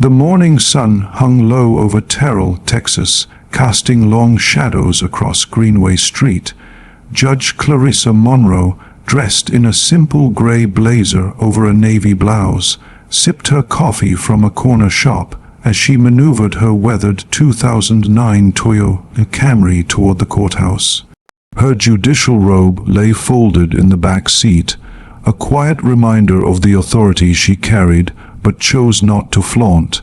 The morning sun hung low over Terrell, Texas, casting long shadows across Greenway Street. Judge Clarissa Monroe, dressed in a simple gray blazer over a navy blouse, sipped her coffee from a corner shop as she maneuvered her weathered 2009 Toyota Camry toward the courthouse. Her judicial robe lay folded in the back seat, a quiet reminder of the authority she carried but chose not to flaunt.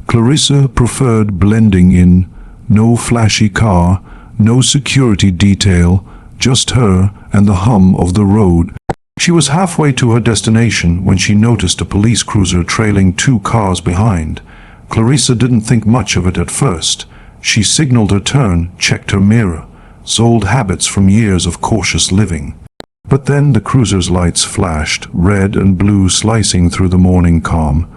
Clarissa preferred blending in. No flashy car, no security detail, just her and the hum of the road. She was halfway to her destination when she noticed a police cruiser trailing 2 cars behind. Clarissa didn't think much of it at first. She signaled her turn, checked her mirror, old habits from years of cautious living. But then the cruiser's lights flashed, red and blue slicing through the morning calm.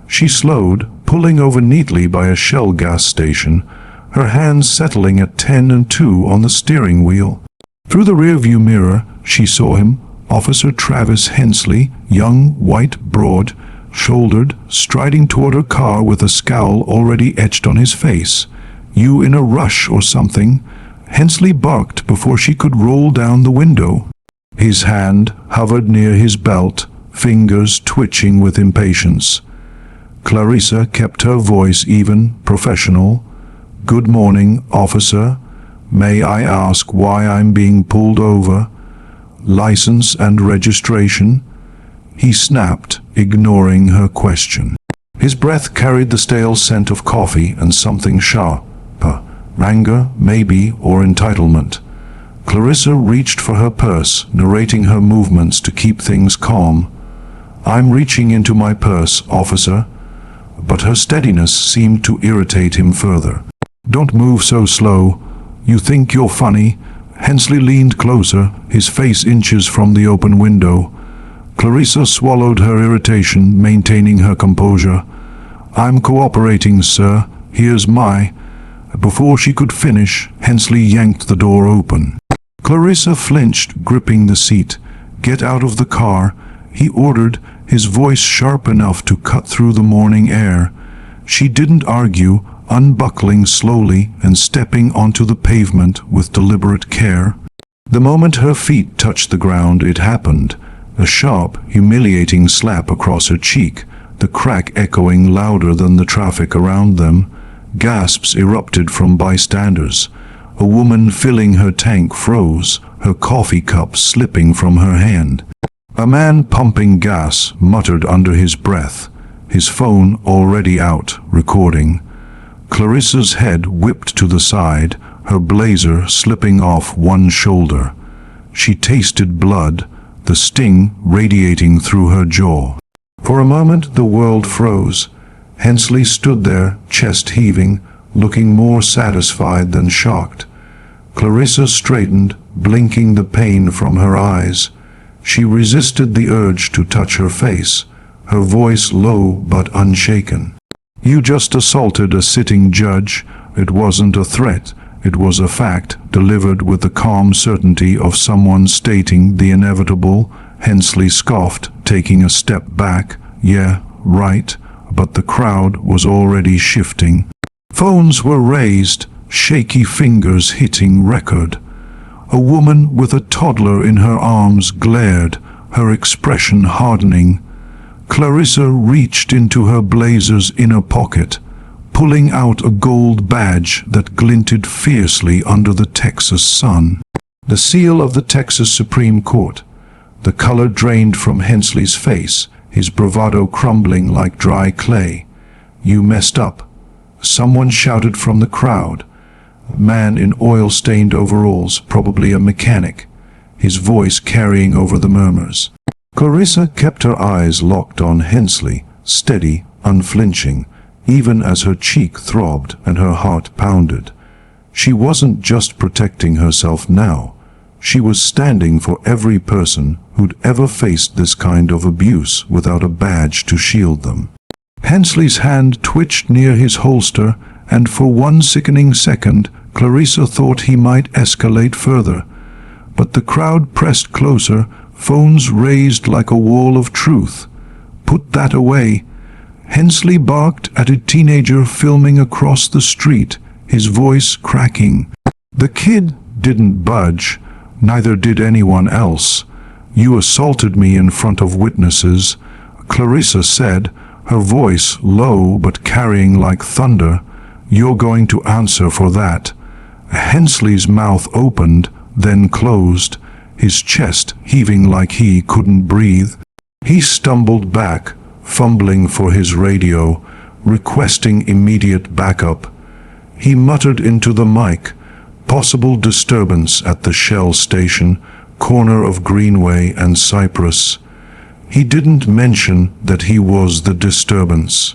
She slowed, pulling over neatly by a Shell gas station, her hands settling at 10 and 2 on the steering wheel. Through the rearview mirror, she saw him, Officer Travis Hensley, young, white, broad-shouldered, striding toward her car with a scowl already etched on his face. "You in a rush or something?" Hensley barked before she could roll down the window. His hand hovered near his belt, fingers twitching with impatience. Clarissa kept her voice even, professional. "Good morning, officer. May I ask why I'm being pulled over? License and registration?" He snapped, ignoring her question. His breath carried the stale scent of coffee and something sharper. Anger, maybe, or entitlement. Clarissa reached for her purse, narrating her movements to keep things calm. "I'm reaching into my purse, officer." But her steadiness seemed to irritate him further. "Don't move so slow. You think you're funny?" Hensley leaned closer, his face inches from the open window. Clarissa swallowed her irritation, maintaining her composure. "I'm cooperating, sir. Here's my—" Before she could finish, Hensley yanked the door open. Clarissa flinched, gripping the seat. "Get out of the car," he ordered, his voice sharp enough to cut through the morning air. She didn't argue, unbuckling slowly and stepping onto the pavement with deliberate care. The moment her feet touched the ground, it happened. A sharp, humiliating slap across her cheek, the crack echoing louder than the traffic around them. Gasps erupted from bystanders. A woman filling her tank froze, her coffee cup slipping from her hand. A man pumping gas muttered under his breath, his phone already out, recording. Clarissa's head whipped to the side, her blazer slipping off one shoulder. She tasted blood, the sting radiating through her jaw. For a moment the world froze. Hensley stood there, chest heaving, looking more satisfied than shocked. Clarissa straightened, blinking the pain from her eyes. She resisted the urge to touch her face, her voice low but unshaken. "You just assaulted a sitting judge. It wasn't a threat. It was a fact, delivered with the calm certainty of someone stating the inevitable." Hensley scoffed, taking a step back. "Yeah, right." But the crowd was already shifting. Phones were raised, shaky fingers hitting record. A woman with a toddler in her arms glared, her expression hardening. Clarissa reached into her blazer's inner pocket, pulling out a gold badge that glinted fiercely under the Texas sun. The seal of the Texas Supreme Court. The color drained from Hensley's face, his bravado crumbling like dry clay. "You messed up," someone shouted from the crowd. A man in oil-stained overalls, probably a mechanic, his voice carrying over the murmurs. Clarissa kept her eyes locked on Hensley, steady, unflinching, even as her cheek throbbed and her heart pounded. She wasn't just protecting herself now. She was standing for every person who'd ever faced this kind of abuse without a badge to shield them. Hensley's hand twitched near his holster, and for one sickening second, Clarissa thought he might escalate further. But the crowd pressed closer, phones raised like a wall of truth. "Put that away." Hensley barked at a teenager filming across the street, his voice cracking. The kid didn't budge, neither did anyone else. "You assaulted me in front of witnesses," Clarissa said, her voice low but carrying like thunder. "You're going to answer for that." Hensley's mouth opened, then closed, his chest heaving like he couldn't breathe. He stumbled back, fumbling for his radio, requesting immediate backup. He muttered into the mic, "Possible disturbance at the Shell station, corner of Greenway and Cypress." He didn't mention that he was the disturbance.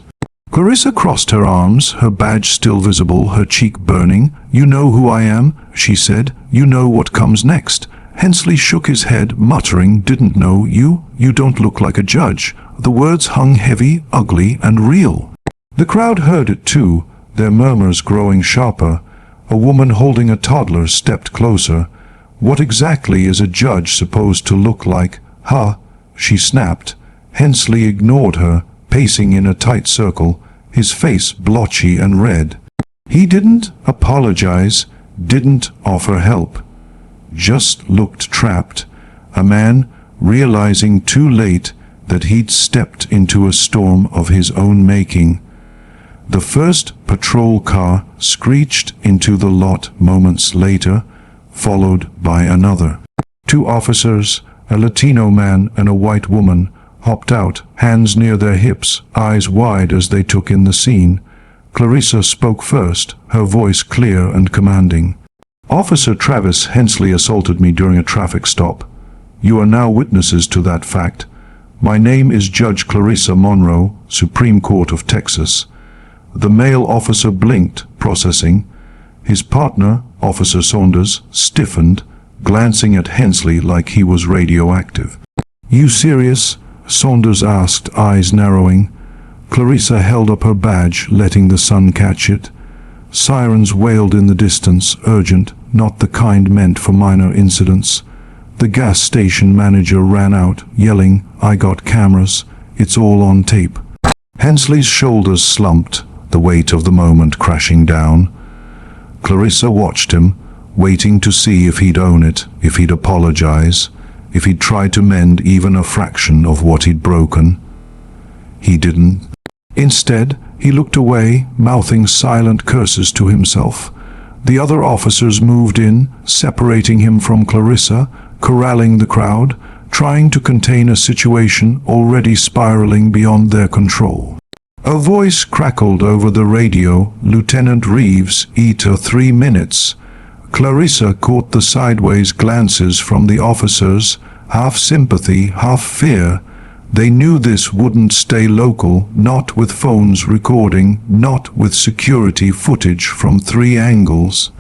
Clarissa crossed her arms, her badge still visible, her cheek burning. "You know who I am," she said. "You know what comes next." Hensley shook his head, muttering, "Didn't know you? You don't look like a judge." The words hung heavy, ugly, and real. The crowd heard it too, their murmurs growing sharper. A woman holding a toddler stepped closer. "What exactly is a judge supposed to look like?" "Huh," she snapped. Hensley ignored her, pacing in a tight circle, his face blotchy and red. He didn't apologize, didn't offer help. Just looked trapped, a man realizing too late that he'd stepped into a storm of his own making. The first patrol car screeched into the lot moments later, followed by another. Two officers, a Latino man and a white woman, hopped out, hands near their hips, eyes wide as they took in the scene. Clarissa spoke first, her voice clear and commanding. "Officer Travis Hensley assaulted me during a traffic stop. You are now witnesses to that fact. My name is Judge Clarissa Monroe, Supreme Court of Texas." The male officer blinked, processing. His partner, Officer Saunders, stiffened, glancing at Hensley like he was radioactive. "You serious?" Saunders asked, eyes narrowing. Clarissa held up her badge, letting the sun catch it. Sirens wailed in the distance, urgent, not the kind meant for minor incidents. The gas station manager ran out, yelling, "I got cameras. It's all on tape." Hensley's shoulders slumped, the weight of the moment crashing down. Clarissa watched him, waiting to see if he'd own it, if he'd apologize, if he'd try to mend even a fraction of what he'd broken. He didn't. Instead, he looked away, mouthing silent curses to himself. The other officers moved in, separating him from Clarissa, corralling the crowd, trying to contain a situation already spiraling beyond their control. A voice crackled over the radio, "Lieutenant Reeves, ETA 3 minutes." Clarissa caught the sideways glances from the officers, half sympathy, half fear. They knew this wouldn't stay local, not with phones recording, not with security footage from 3 angles.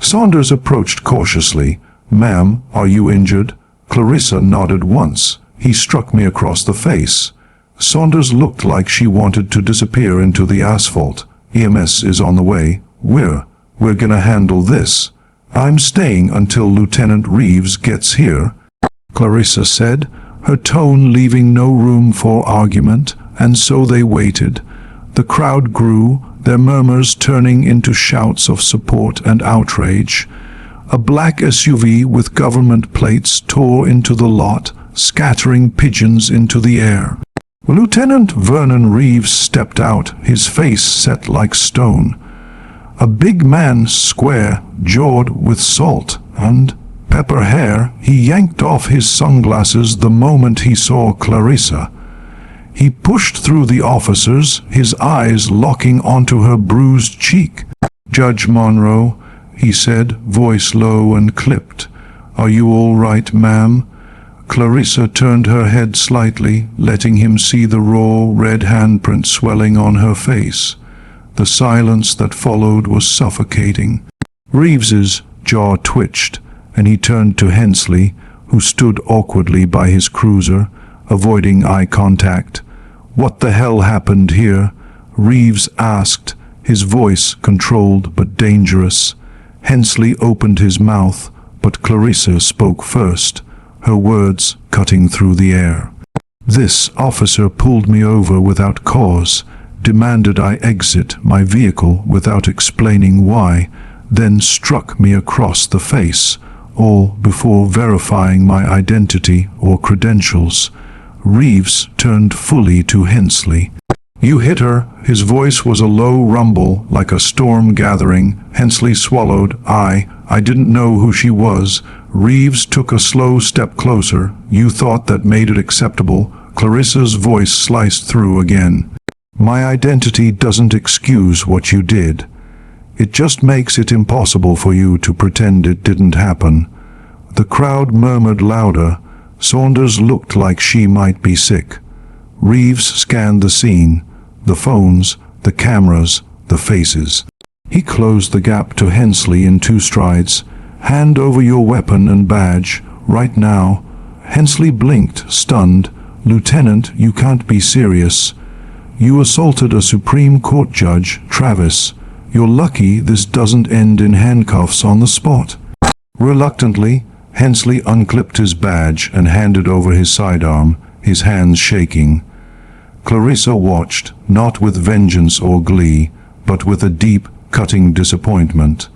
Saunders approached cautiously. "Ma'am, are you injured?" Clarissa nodded once. "He struck me across the face." Saunders looked like she wanted to disappear into the asphalt. "EMS is on the way. We're gonna handle this. I'm staying until Lieutenant Reeves gets here," Clarissa said, her tone leaving no room for argument, and so they waited. The crowd grew, their murmurs turning into shouts of support and outrage. A black SUV with government plates tore into the lot, scattering pigeons into the air. Lieutenant Vernon Reeves stepped out, his face set like stone. A big man, square, jawed with salt and pepper hair, he yanked off his sunglasses the moment he saw Clarissa. He pushed through the officers, his eyes locking onto her bruised cheek. "Judge Monroe," he said, voice low and clipped. "Are you all right, ma'am?" Clarissa turned her head slightly, letting him see the raw, red handprint swelling on her face. The silence that followed was suffocating. Reeves's jaw twitched, and he turned to Hensley, who stood awkwardly by his cruiser, avoiding eye contact. "What the hell happened here?" Reeves asked, his voice controlled but dangerous. Hensley opened his mouth, but Clarissa spoke first, her words cutting through the air. "This officer pulled me over without cause, demanded I exit my vehicle without explaining why, then struck me across the face, all before verifying my identity or credentials. Reeves turned fully to Hensley. "You hit her." His voice was a low rumble, like a storm gathering. Hensley swallowed. I didn't know who she was." Reeves took a slow step closer. "You thought that made it acceptable?" Clarissa's voice sliced through again. "My identity doesn't excuse what you did. It just makes it impossible for you to pretend it didn't happen." The crowd murmured louder. Saunders looked like she might be sick. Reeves scanned the scene, the phones, the cameras, the faces. He closed the gap to Hensley in 2 strides. "Hand over your weapon and badge, right now." Hensley blinked, stunned. "Lieutenant, you can't be serious. You assaulted a Supreme Court judge, Travis. You're lucky this doesn't end in handcuffs on the spot." Reluctantly, Hensley unclipped his badge and handed over his sidearm, his hands shaking. Clarissa watched, not with vengeance or glee, but with a deep, cutting disappointment.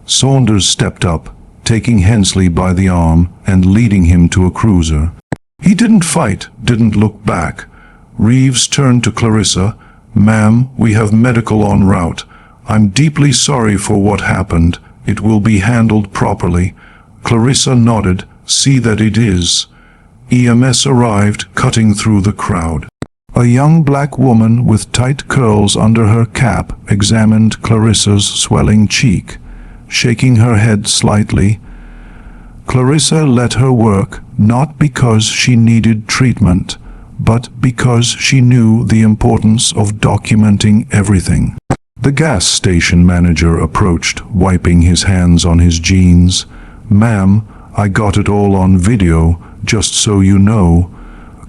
Saunders stepped up, taking Hensley by the arm and leading him to a cruiser. He didn't fight, didn't look back. Reeves turned to Clarissa. "Ma'am, we have medical en route. I'm deeply sorry for what happened. It will be handled properly." Clarissa nodded. "See that it is." EMS arrived, cutting through the crowd. A young black woman with tight curls under her cap examined Clarissa's swelling cheek, shaking her head slightly. Clarissa let her work, not because she needed treatment, but because she knew the importance of documenting everything. The gas station manager approached, wiping his hands on his jeans. "Ma'am, I got it all on video, just so you know."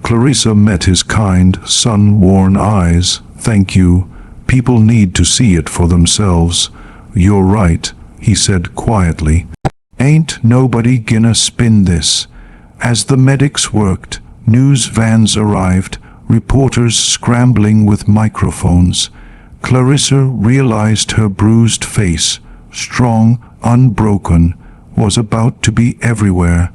Clarissa met his kind, sun-worn eyes. "Thank you. People need to see it for themselves." "You're right," he said quietly. "Ain't nobody gonna spin this." As the medics worked, news vans arrived, reporters scrambling with microphones. Clarissa realized her bruised face, strong, unbroken, was about to be everywhere.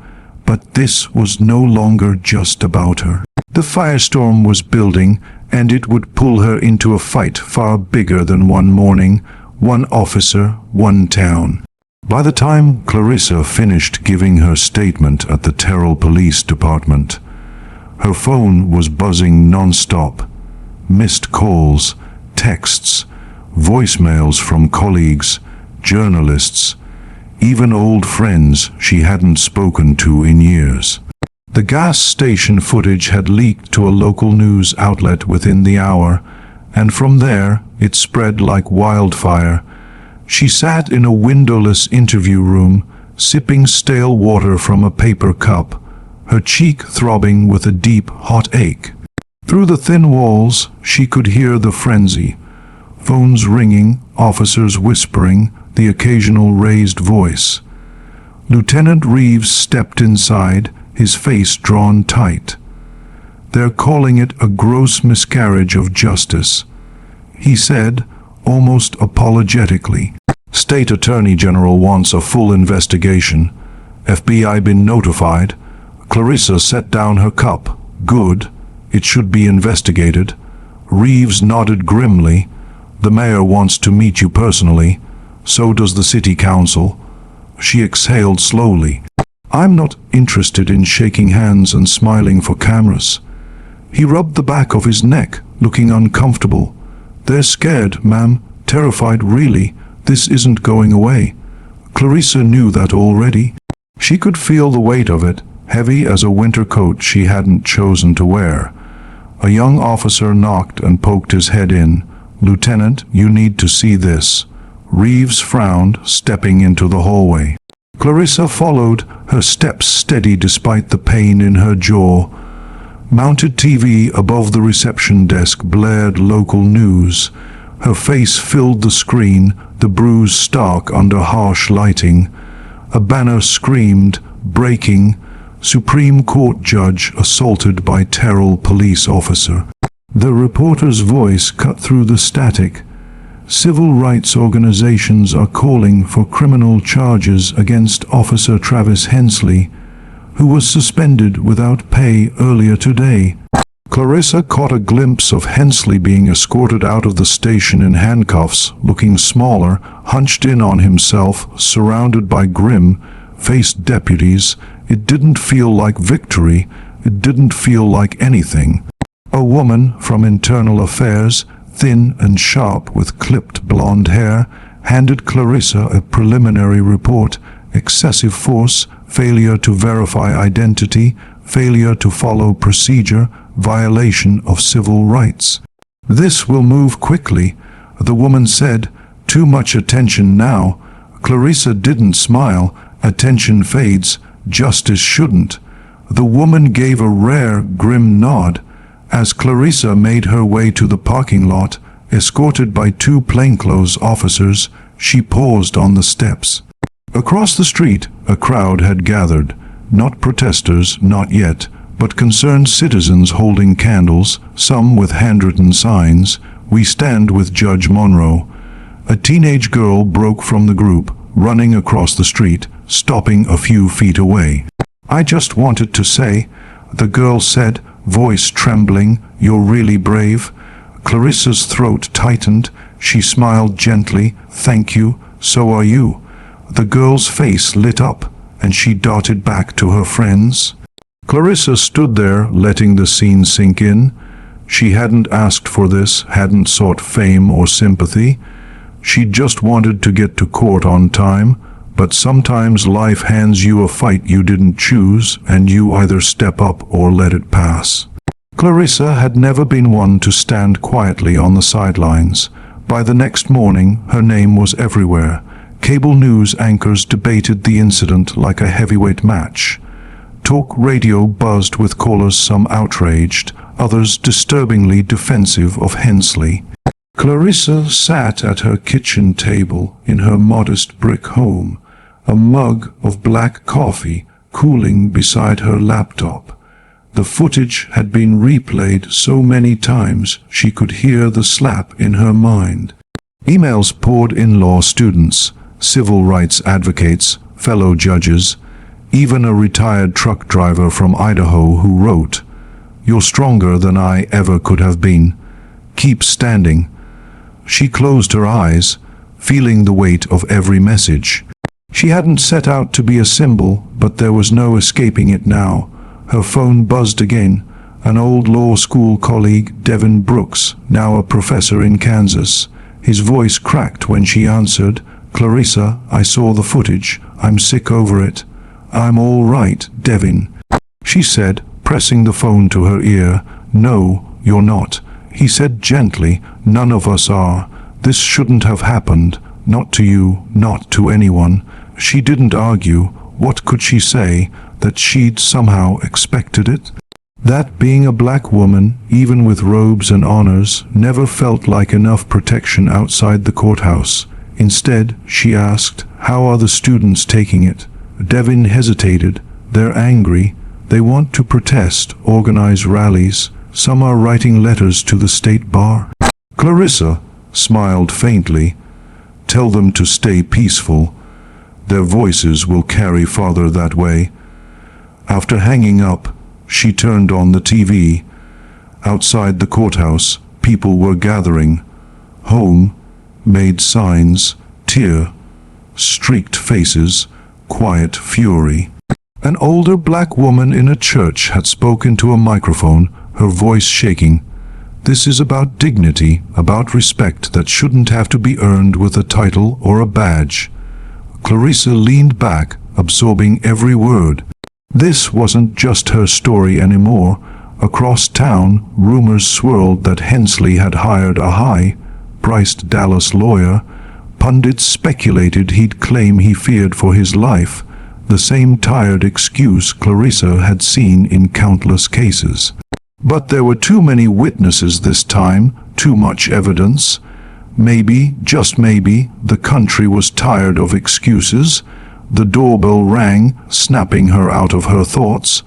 But this was no longer just about her. The firestorm was building, and it would pull her into a fight far bigger than one morning, one officer, one town. By the time Clarissa finished giving her statement at the Terrell Police Department, her phone was buzzing non-stop. Missed calls, texts, voicemails from colleagues, journalists, even old friends she hadn't spoken to in years. The gas station footage had leaked to a local news outlet within the hour, and from there it spread like wildfire. She sat in a windowless interview room, sipping stale water from a paper cup, her cheek throbbing with a deep, hot ache. Through the thin walls, she could hear the frenzy. Phones ringing, officers whispering, the occasional raised voice. Lieutenant Reeves stepped inside, his face drawn tight. "They're calling it a gross miscarriage of justice," he said, almost apologetically. "State Attorney General wants a full investigation. FBI been notified." Clarissa set down her cup. "Good. It should be investigated." Reeves nodded grimly. "The mayor wants to meet you personally. So does the city council." She exhaled slowly. "I'm not interested in shaking hands and smiling for cameras." He rubbed the back of his neck, looking uncomfortable. "They're scared, ma'am. Terrified, really. This isn't going away." Clarissa knew that already. She could feel the weight of it, heavy as a winter coat she hadn't chosen to wear. A young officer knocked and poked his head in. "Lieutenant, you need to see this." Reeves frowned, stepping into the hallway. Clarissa followed, her steps steady despite the pain in her jaw. Mounted TV above the reception desk blared local news. Her face filled the screen, the bruise stark under harsh lighting. A banner screamed, "Breaking! Supreme Court Judge assaulted by Terrell police officer." The reporter's voice cut through the static. Civil rights organizations are calling for criminal charges against Officer Travis Hensley, who was suspended without pay earlier today. Clarissa caught a glimpse of Hensley being escorted out of the station in handcuffs, looking smaller, hunched in on himself, surrounded by grim-faced deputies. It didn't feel like victory. It didn't feel like anything. A woman from Internal Affairs, thin and sharp with clipped blonde hair, handed Clarissa a preliminary report: excessive force, failure to verify identity, failure to follow procedure, violation of civil rights. "This will move quickly," the woman said. "Too much attention now." Clarissa didn't smile. Attention fades. Justice shouldn't. The woman gave a rare, grim nod. As Clarissa made her way to the parking lot, escorted by two plainclothes officers, she paused on the steps. Across the street, a crowd had gathered. Not protesters, not yet, but concerned citizens holding candles, some with handwritten signs, "We stand with Judge Monroe." A teenage girl broke from the group, running across the street, stopping a few feet away. "I just wanted to say," the girl said, voice trembling, "you're really brave." Clarissa's throat tightened. She smiled gently. "Thank you, so are you." The girl's face lit up, and she darted back to her friends. Clarissa stood there, letting the scene sink in. She hadn't asked for this, hadn't sought fame or sympathy. She just wanted to get to court on time. But sometimes life hands you a fight you didn't choose, and you either step up or let it pass. Clarissa had never been one to stand quietly on the sidelines. By the next morning, her name was everywhere. Cable news anchors debated the incident like a heavyweight match. Talk radio buzzed with callers, some outraged, others disturbingly defensive of Hensley. Clarissa sat at her kitchen table in her modest brick home, a mug of black coffee cooling beside her laptop. The footage had been replayed so many times she could hear the slap in her mind. Emails poured in: law students, civil rights advocates, fellow judges, even a retired truck driver from Idaho who wrote, "You're stronger than I ever could have been. Keep standing." She closed her eyes, feeling the weight of every message. She hadn't set out to be a symbol, but there was no escaping it now. Her phone buzzed again. An old law school colleague, Devin Brooks, now a professor in Kansas. His voice cracked when she answered. "Clarissa, I saw the footage. I'm sick over it." "I'm all right, Devin," she said, pressing the phone to her ear. "No, you're not," he said gently. "None of us are. This shouldn't have happened. Not to you, not to anyone." She didn't argue. What could she say? That she'd somehow expected it? That being a black woman, even with robes and honors, never felt like enough protection outside the courthouse. Instead, she asked, "How are the students taking it?" Devin hesitated. "They're angry. They want to protest, organize rallies. Some are writing letters to the state bar." Clarissa smiled faintly. "Tell them to stay peaceful. Their voices will carry farther that way." After hanging up, she turned on the TV. Outside the courthouse, people were gathering. Home made signs, tear-streaked faces, quiet fury. An older black woman in a church had spoken to a microphone, her voice shaking. "This is about dignity, about respect that shouldn't have to be earned with a title or a badge." Clarissa leaned back, absorbing every word. This wasn't just her story anymore. Across town, rumors swirled that Hensley had hired a high-priced Dallas lawyer. Pundits speculated he'd claim he feared for his life, the same tired excuse Clarissa had seen in countless cases. But there were too many witnesses this time, too much evidence. Maybe, just maybe, the country was tired of excuses. The doorbell rang, snapping her out of her thoughts.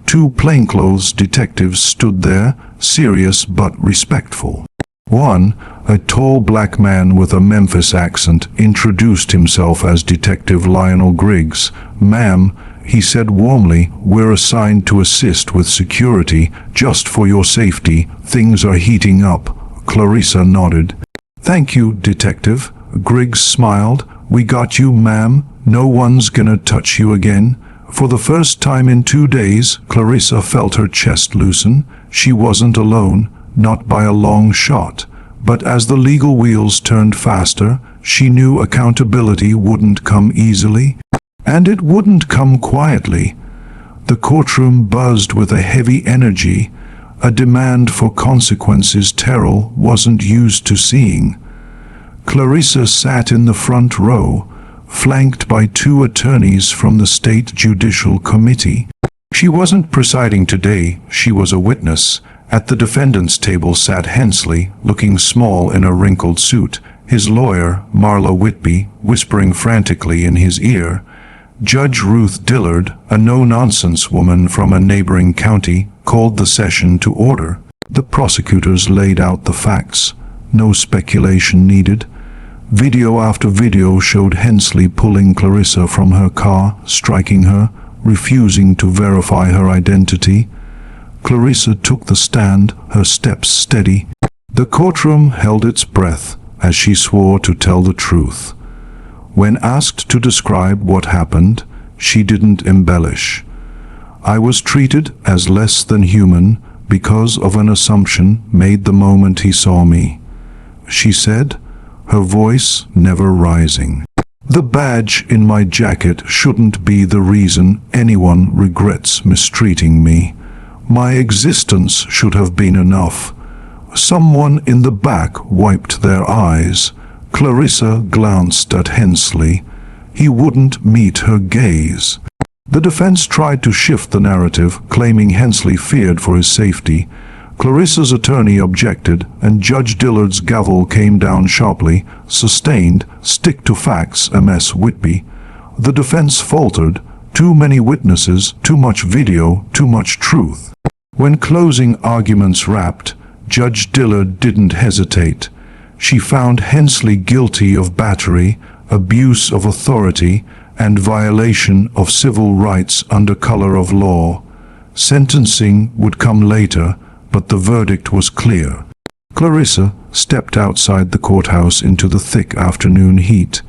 Two plainclothes detectives stood there, serious but respectful. One, a tall black man with a Memphis accent, introduced himself as Detective Lionel Griggs. "Ma'am," he said warmly, "we're assigned to assist with security, just for your safety. Things are heating up." Clarissa nodded. "Thank you, Detective." Griggs smiled. "We got you, ma'am. No one's gonna touch you again." For the first time in 2 days, Clarissa felt her chest loosen. She wasn't alone, not by a long shot. But as the legal wheels turned faster, she knew accountability wouldn't come easily, and it wouldn't come quietly. The courtroom buzzed with a heavy energy, a demand for consequences Terrell wasn't used to seeing. Clarissa sat in the front row, flanked by 2 attorneys from the State Judicial Committee. She wasn't presiding today, she was a witness. At the defendant's table sat Hensley, looking small in a wrinkled suit, his lawyer, Marla Whitby, whispering frantically in his ear. Judge Ruth Dillard, a no-nonsense woman from a neighboring county, called the session to order. The prosecutors laid out the facts. No speculation needed. Video after video showed Hensley pulling Clarissa from her car, striking her, refusing to verify her identity. Clarissa took the stand, her steps steady. The courtroom held its breath as she swore to tell the truth. When asked to describe what happened, she didn't embellish. "I was treated as less than human because of an assumption made the moment he saw me," she said, her voice never rising. "The badge in my jacket shouldn't be the reason anyone regrets mistreating me. My existence should have been enough." Someone in the back wiped their eyes. Clarissa glanced at Hensley. He wouldn't meet her gaze. The defense tried to shift the narrative, claiming Hensley feared for his safety. Clarissa's attorney objected, and Judge Dillard's gavel came down sharply. "Sustained. Stick to facts, Ms. Whitby." The defense faltered. Too many witnesses, too much video, too much truth. When closing arguments wrapped, Judge Dillard didn't hesitate. She found Hensley guilty of battery, abuse of authority, and violation of civil rights under color of law. Sentencing would come later, but the verdict was clear. Clarissa stepped outside the courthouse into the thick afternoon heat.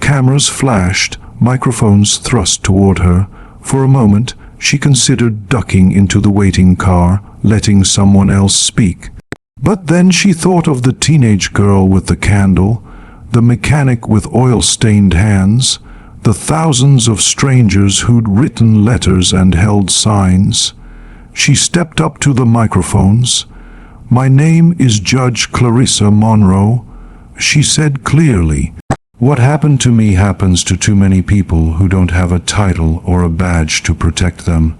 Cameras flashed, microphones thrust toward her. For a moment, she considered ducking into the waiting car, letting someone else speak. But then she thought of the teenage girl with the candle, the mechanic with oil-stained hands, the thousands of strangers who'd written letters and held signs. She stepped up to the microphones. "My name is Judge Clarissa Monroe," she said clearly. "What happened to me happens to too many people who don't have a title or a badge to protect them.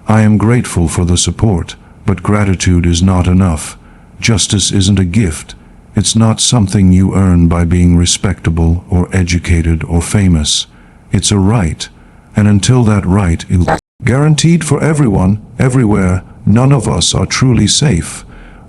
I am grateful for the support, but gratitude is not enough. Justice isn't a gift. It's not something you earn by being respectable or educated or famous. It's a right, and until that right is guaranteed for everyone, everywhere, none of us are truly safe."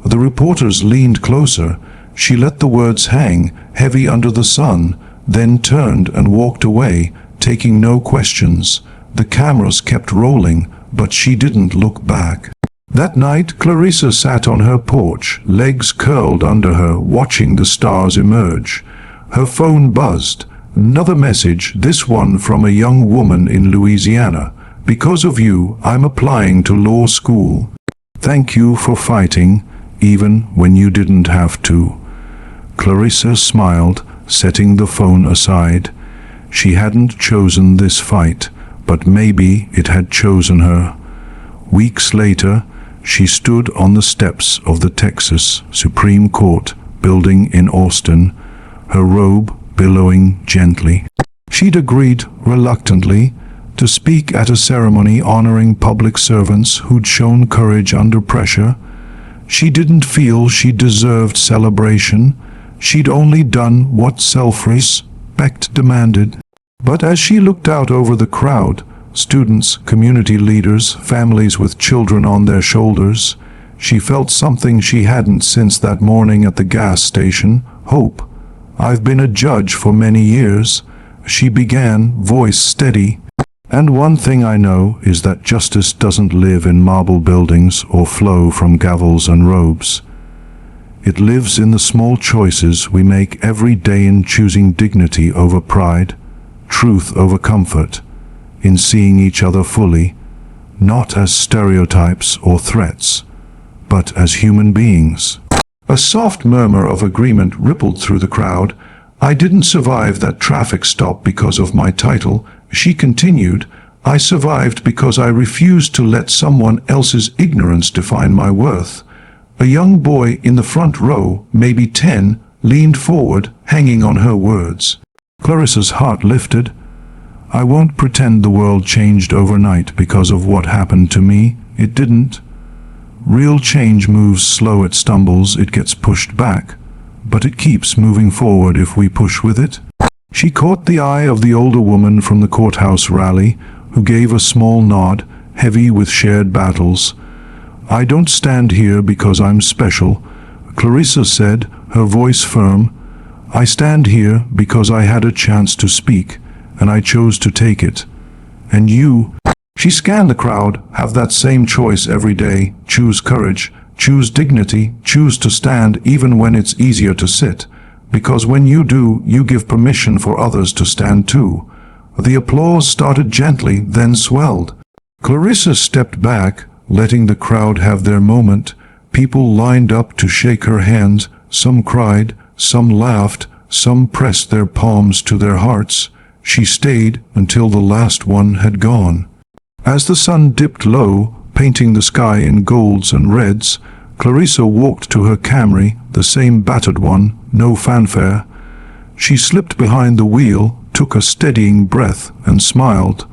The reporters leaned closer. She let the words hang, heavy under the sun, then turned and walked away, taking no questions. The cameras kept rolling, but she didn't look back. That night, Clarissa sat on her porch, legs curled under her, watching the stars emerge. Her phone buzzed. Another message, this one from a young woman in Louisiana. "Because of you, I'm applying to law school. Thank you for fighting, even when you didn't have to." Clarissa smiled, setting the phone aside. She hadn't chosen this fight, but maybe it had chosen her. Weeks later, she stood on the steps of the Texas Supreme Court building in Austin, her robe billowing gently. She'd agreed, reluctantly, to speak at a ceremony honoring public servants who'd shown courage under pressure. She didn't feel she deserved celebration. She'd only done what self-respect demanded. But as she looked out over the crowd, students, community leaders, families with children on their shoulders, She felt something she hadn't since that morning at the gas station: hope. "I've been a judge for many years," she began, voice steady. "And one thing I know is that justice doesn't live in marble buildings or flow from gavels and robes. It lives in the small choices we make every day, in choosing dignity over pride, truth over comfort, in seeing each other fully, not as stereotypes or threats, but as human beings." A soft murmur of agreement rippled through the crowd. "I didn't survive that traffic stop because of my title," she continued. "I survived because I refused to let someone else's ignorance define my worth." A young boy in the front row, maybe 10, leaned forward, hanging on her words. Clarissa's heart lifted. "I won't pretend the world changed overnight because of what happened to me. It didn't. Real change moves slow, it stumbles, it gets pushed back, but it keeps moving forward if we push with it." She caught the eye of the older woman from the courthouse rally, who gave a small nod, heavy with shared battles. "I don't stand here because I'm special," Clarissa said, her voice firm. "I stand here because I had a chance to speak, and I chose to take it. And you," she scanned the crowd, "have that same choice every day. Choose courage, choose dignity, choose to stand even when it's easier to sit. Because when you do, you give permission for others to stand too." The applause started gently, then swelled. Clarissa stepped back, letting the crowd have their moment. People lined up to shake her hand. Some cried, some laughed, some pressed their palms to their hearts. She stayed until the last one had gone. As the sun dipped low, painting the sky in golds and reds, Clarissa walked to her Camry, the same battered one, no fanfare. She slipped behind the wheel, took a steadying breath, and smiled.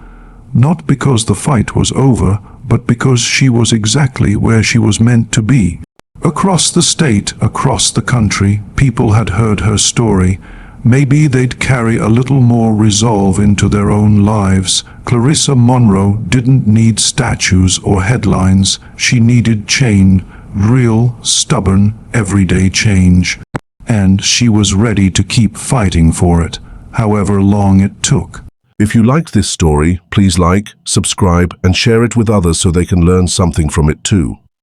Not because the fight was over, but because she was exactly where she was meant to be. Across the state, across the country, people had heard her story. Maybe they'd carry a little more resolve into their own lives. Clarissa Monroe didn't need statues or headlines. She needed change, real, stubborn, everyday change. And she was ready to keep fighting for it, however long it took. If you liked this story, please like, subscribe, and share it with others so they can learn something from it too.